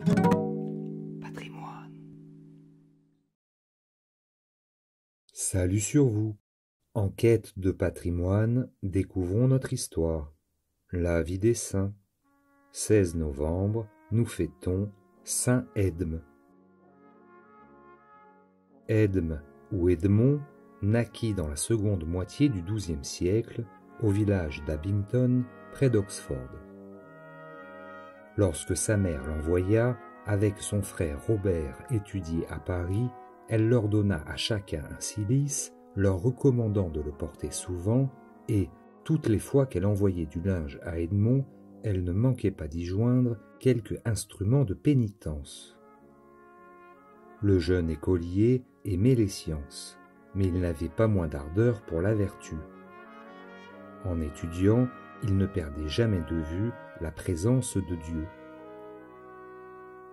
Patrimoine. Salut sur vous. En quête de patrimoine, découvrons notre histoire. La vie des saints. 16 novembre, nous fêtons Saint Edme. Edme ou Edmond naquit dans la seconde moitié du XIIe siècle au village d'Abington, près d'Oxford. Lorsque sa mère l'envoya, avec son frère Robert, étudier à Paris, elle leur donna à chacun un cilice, leur recommandant de le porter souvent, et, toutes les fois qu'elle envoyait du linge à Edmond, elle ne manquait pas d'y joindre quelque instrument de pénitence. Le jeune écolier aimait les sciences, mais il n'avait pas moins d'ardeur pour la vertu. En étudiant, il ne perdait jamais de vue la présence de Dieu.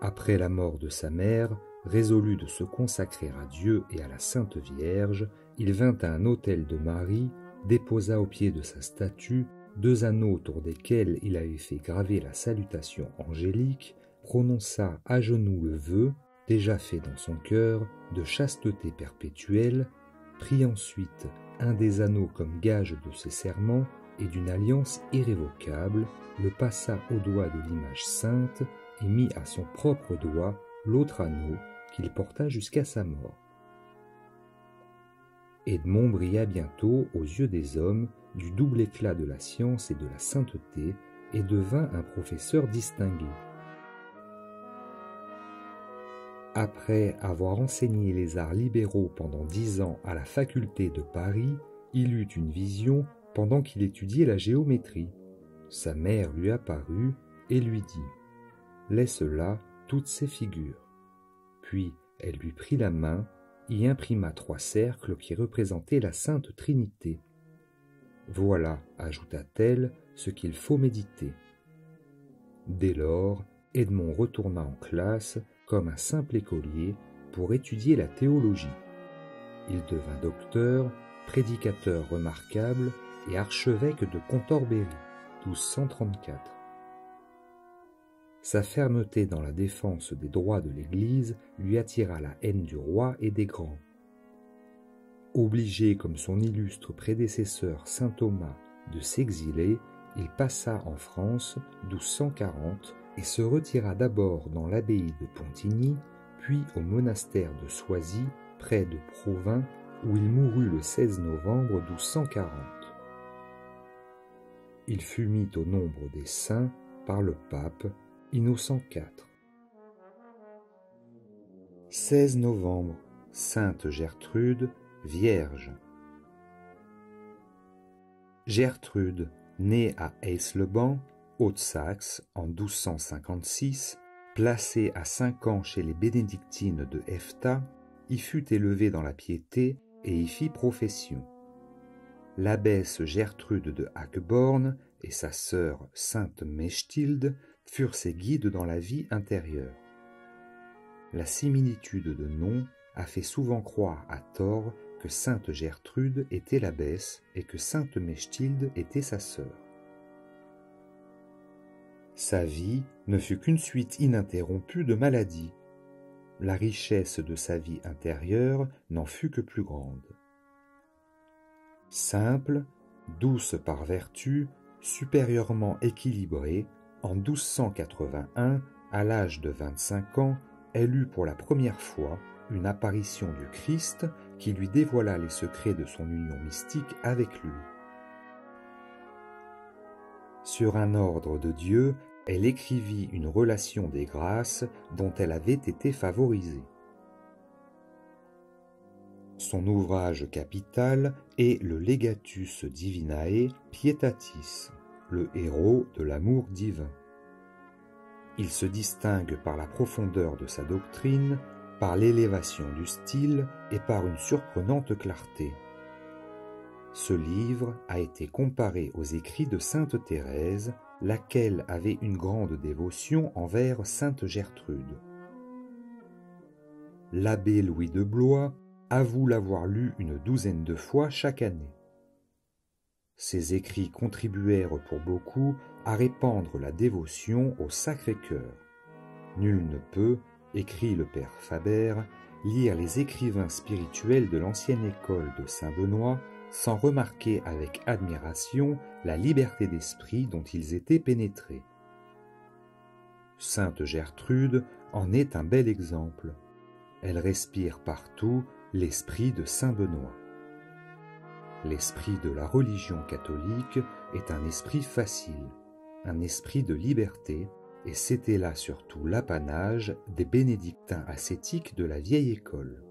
Après la mort de sa mère, résolu de se consacrer à Dieu et à la Sainte Vierge, il vint à un autel de Marie, déposa au pied de sa statue 2 anneaux autour desquels il avait fait graver la salutation angélique, prononça à genoux le vœu, déjà fait dans son cœur, de chasteté perpétuelle, prit ensuite un des anneaux comme gage de ses serments et d'une alliance irrévocable, le passa au doigt de l'image sainte et mit à son propre doigt l'autre anneau qu'il porta jusqu'à sa mort. Edmond brilla bientôt aux yeux des hommes du double éclat de la science et de la sainteté et devint un professeur distingué. Après avoir enseigné les arts libéraux pendant 10 ans à la faculté de Paris, il eut une vision pendant qu'il étudiait la géométrie. Sa mère lui apparut et lui dit « Laisse là toutes ces figures ». Puis elle lui prit la main, y imprima 3 cercles qui représentaient la Sainte Trinité. « Voilà, ajouta-t-elle, ce qu'il faut méditer. » Dès lors, Edmond retourna en classe comme un simple écolier pour étudier la théologie. Il devint docteur, prédicateur remarquable et archevêque de Cantorbéry, 1234. Sa fermeté dans la défense des droits de l'Église lui attira la haine du roi et des grands. Obligé comme son illustre prédécesseur saint Thomas de s'exiler, il passa en France 1240 et se retira d'abord dans l'abbaye de Pontigny, puis au monastère de Soisy, près de Provins, où il mourut le 16 novembre 1240. Il fut mis au nombre des saints par le pape Innocent IV. 16 novembre, Sainte Gertrude, Vierge. Gertrude, née à Aislebans, Haute-Saxe, en 1256, placée à 5 ans chez les bénédictines de Efta, y fut élevée dans la piété et y fit profession. L'abbesse Gertrude de Hackborn et sa sœur Sainte Mechtilde furent ses guides dans la vie intérieure. La similitude de nom a fait souvent croire à tort que Sainte Gertrude était l'abbesse et que Sainte Mechtilde était sa sœur. Sa vie ne fut qu'une suite ininterrompue de maladies. La richesse de sa vie intérieure n'en fut que plus grande. Simple, douce par vertu, supérieurement équilibrée, en 1281, à l'âge de 25 ans, elle eut pour la première fois une apparition du Christ qui lui dévoila les secrets de son union mystique avec lui. Sur un ordre de Dieu, elle écrivit une relation des grâces dont elle avait été favorisée. Son ouvrage capital est le Legatus Divinae Pietatis, le héros de l'amour divin. Il se distingue par la profondeur de sa doctrine, par l'élévation du style et par une surprenante clarté. Ce livre a été comparé aux écrits de sainte Thérèse, laquelle avait une grande dévotion envers sainte Gertrude. L'abbé Louis de Blois avoue l'avoir lu une 12aine de fois chaque année. Ses écrits contribuèrent pour beaucoup à répandre la dévotion au Sacré-Cœur. Nul ne peut, écrit le père Faber, lire les écrivains spirituels de l'ancienne école de Saint-Benoît sans remarquer avec admiration la liberté d'esprit dont ils étaient pénétrés. Sainte Gertrude en est un bel exemple. Elle respire partout l'esprit de Saint-Benoît. L'esprit de la religion catholique est un esprit facile, un esprit de liberté, et c'était là surtout l'apanage des bénédictins ascétiques de la vieille école.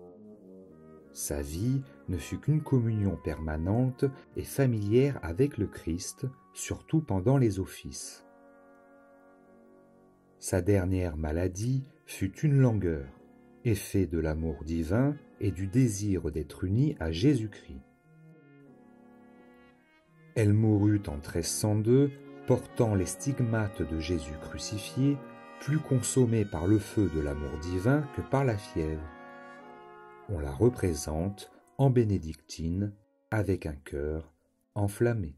Sa vie ne fut qu'une communion permanente et familière avec le Christ, surtout pendant les offices. Sa dernière maladie fut une langueur, effet de l'amour divin et du désir d'être unie à Jésus-Christ. Elle mourut en 1302, portant les stigmates de Jésus crucifié, plus consommée par le feu de l'amour divin que par la fièvre. On la représente en bénédictine avec un cœur enflammé.